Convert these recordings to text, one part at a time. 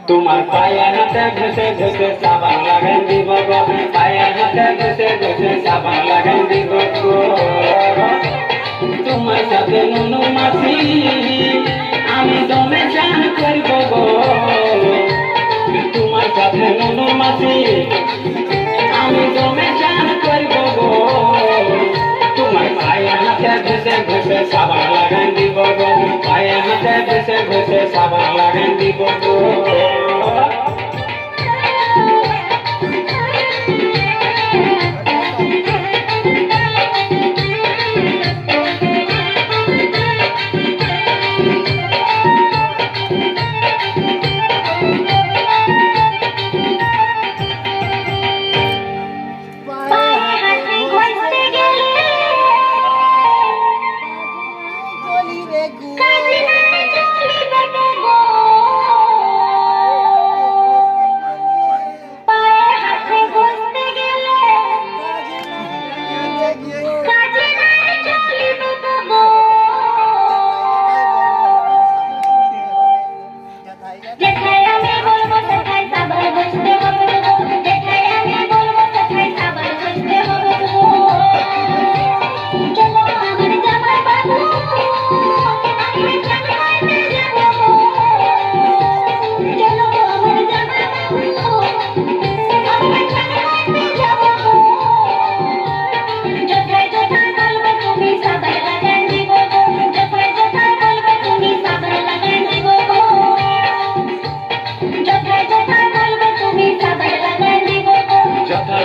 তোমার পায়ের হাতে ঘষে ঘষে সাবান লাগাই দিব গো, পায়ের হাতে ঘষে ঘষে সাবান লাগাই দিব গো। তোমার সাথে নুনু মাসি আমি জমে চান করব গো, তোমার সাথে নুনু মাসি আমি জমে চান করব গো। তোমার পায়ের হাতে ঘষে ঘষে সাবান লাগাই দিব গো, পায়ের হাতে ঘষে ঘষে সাবান লাগাই দিব গো।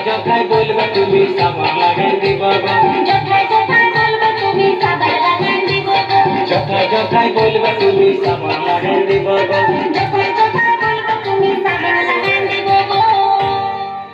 যথাই বলবে তুমি সাবান লাগাই দিব গো, যথাই বলবে তুমি সাবান